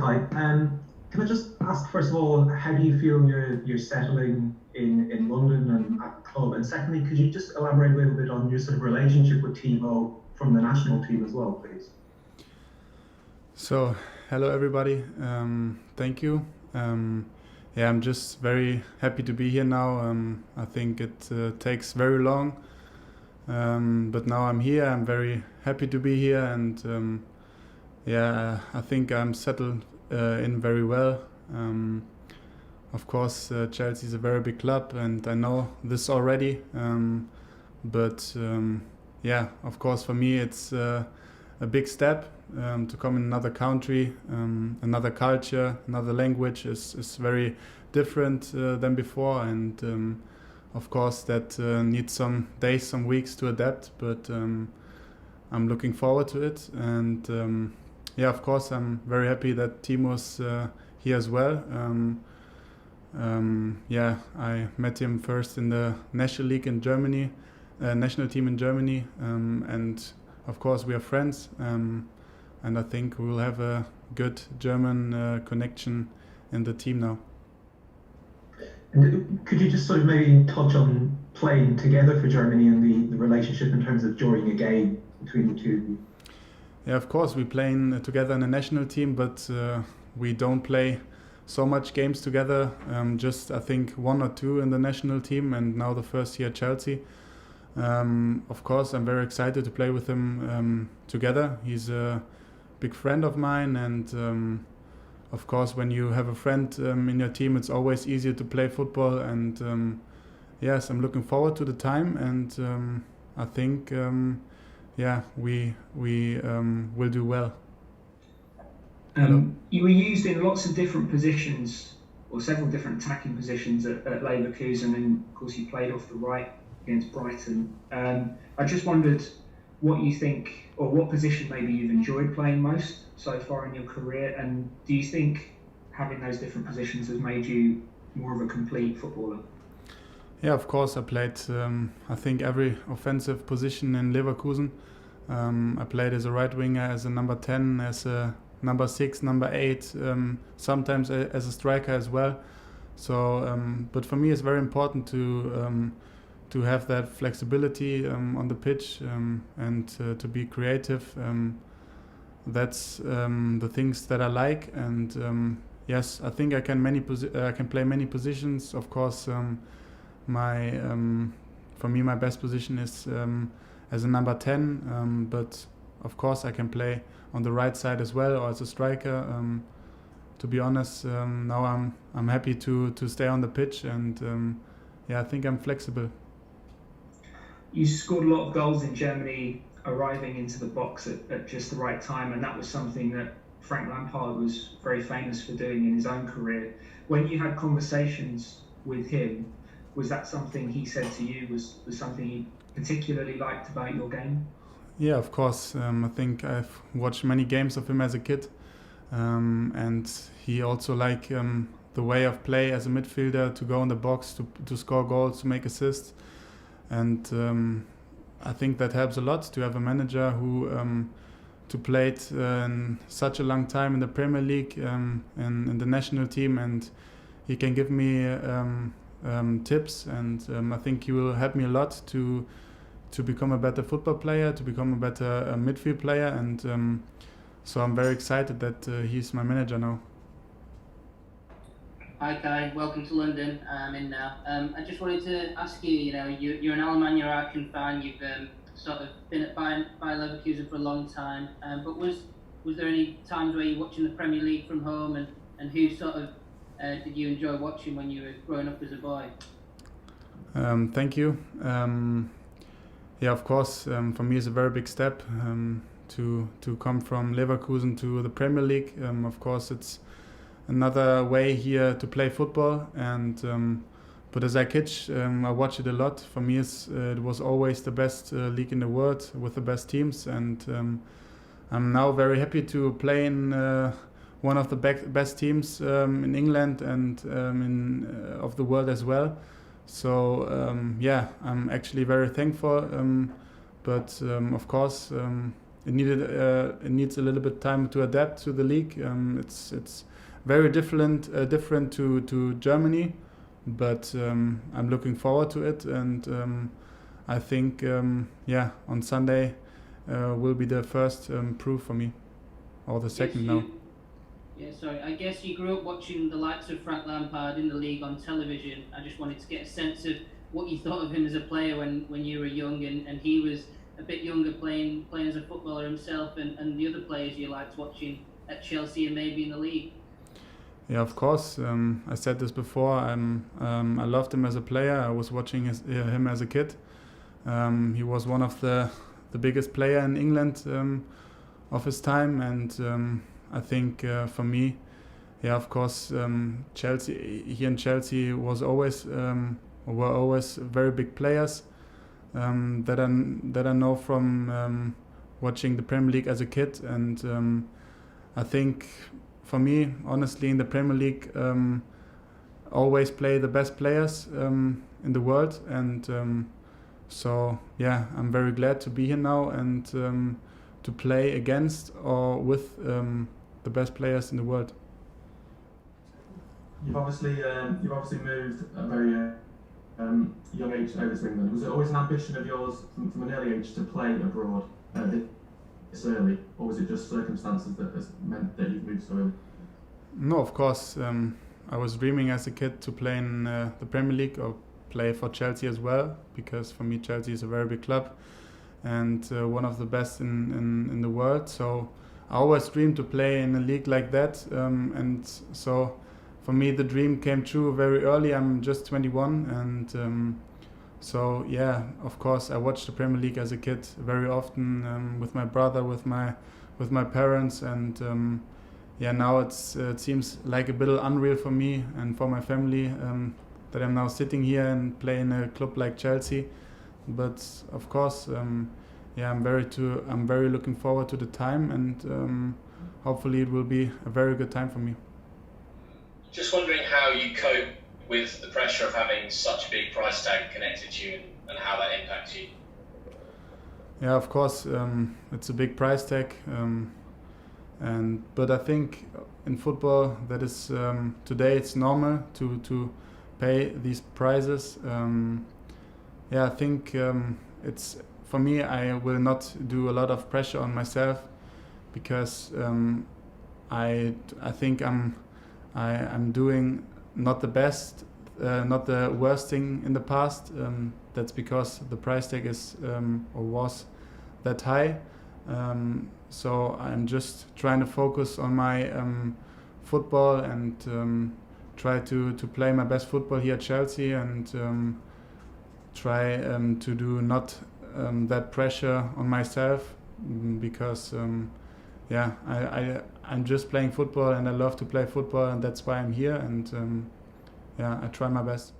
Hi. Can I just ask, first of all, how do you feel you're settling in London and at the club? And secondly, could you just elaborate a little bit on your sort of relationship with Thibaut from the national team as well, please? So, hello everybody. Thank you. Yeah, I'm just very happy to be here now. I think it takes very long, but now I'm here. I'm very happy to be here, and yeah, I think I'm settled in very well. Of course, Chelsea is a very big club, and I know this already. But yeah, of course, for me, it's a big step to come in another country, another culture, another language is very different than before, and of course that needs some days, some weeks to adapt. But I'm looking forward to it, and yeah, of course, I'm very happy that Timo's here as well. Yeah, I met him first in the National League in Germany, national team in Germany, and of course we are friends, and I think we will have a good German connection in the team now. And could you just sort of maybe touch on playing together for Germany and the relationship in terms of during a game between the two of you? Yeah, of course, we're playing together in the national team, but we don't play so much games together. Just I think one or two in the national team, and now the first year at Chelsea. Of course, I'm very excited to play with him together. He's a big friend of mine, and of course, when you have a friend in your team, it's always easier to play football. And yes, I'm looking forward to the time, and I think yeah, we will do well. You were used in lots of different positions, or several different attacking positions at Leverkusen, and of course you played off the right against Brighton. I just wondered what you think, or what position maybe you've enjoyed playing most so far in your career, and do you think having those different positions has made you more of a complete footballer? Yeah, of course, I played, I think, every offensive position in Leverkusen. I played as a right winger, as a number 10, as a number 6, number 8, sometimes as a striker as well. So, but for me, it's very important to have that flexibility on the pitch, and to be creative. That's the things that I like, and yes, I think I can play many positions. Of course, my for me my best position is as a number 10, but of course I can play on the right side as well, or as a striker. To be honest, now I'm happy to stay on the pitch, and yeah, I think I'm flexible. You scored a lot of goals in Germany, arriving into the box at just the right time, and that was something that Frank Lampard was very famous for doing in his own career. When you had conversations with him, was that something he said to you was something he particularly liked about your game? Yeah, of course. I think I've watched many games of him as a kid, and he also liked the way of play as a midfielder, to go in the box, to score goals, to make assists. And I think that helps a lot to have a manager who to played in such a long time in the Premier League, and in the national team, and he can give me tips, and I think he will help me a lot to become a better football player, to become a better midfield player, and so I'm very excited that he's my manager now. Hi Kai, welcome to London. I'm in now. I just wanted to ask you, you're an Alemannia Aachen fan. You've sort of been at Bayer Leverkusen for a long time. But was there any times where you're watching the Premier League from home, and who sort of did you enjoy watching when you were growing up as a boy? Thank you. Yeah, of course, for me it's a very big step to come from Leverkusen to the Premier League. Of course, it's another way here to play football, and but as a kid, I watch it a lot. For me, it was always the best league in the world with the best teams, and I'm now very happy to play in one of the best teams in England and of the world as well. So yeah, I'm actually very thankful. But of course, it needs a little bit time to adapt to the league. It's very different to Germany, but I'm looking forward to it, and I think on Sunday will be the first proof for me, or the second now. Yeah, sorry. I guess you grew up watching the likes of Frank Lampard in the league on television. I just wanted to get a sense of what you thought of him as a player when you were young, and he was a bit younger, playing as a footballer himself, and the other players you liked watching at Chelsea and maybe in the league. Yeah, of course. I said this before. I loved him as a player. I was watching him as a kid. He was one of the biggest player in England of his time, and I think for me, of course, Chelsea here in Chelsea were always very big players that I know from watching the Premier League as a kid, and I think for me, honestly, in the Premier League, always play the best players in the world, and so I'm very glad to be here now and to play against or with the best players in the world. You've obviously moved at a very young age over to England. Was it always an ambition of yours from an early age to play abroad this early, or was it just circumstances that has meant that you've moved so early? No, of course. I was dreaming as a kid to play in the Premier League or play for Chelsea as well, because for me Chelsea is a very big club and one of the best in the world. So I always dreamed to play in a league like that, and so for me the dream came true very early. I'm just 21, and so of course I watched the Premier League as a kid very often with my brother, with my parents, and now it seems like a bit unreal for me and for my family that I'm now sitting here and playing a club like Chelsea. But of course, I'm very looking forward to the time, and hopefully it will be a very good time for me. Just wondering how you cope with the pressure of having such a big price tag connected to you, and how that impacts you. Yeah, of course, it's a big price tag, but I think in football that is today it's normal to pay these prices. I think it's for me. I will not do a lot of pressure on myself, because I think I'm doing not the best, not the worst thing in the past. That's because the price tag is or was that high. So I'm just trying to focus on my football and try to play my best football here at Chelsea, and try to do not that pressure on myself, because I'm just playing football and I love to play football, and that's why I'm here, and I try my best.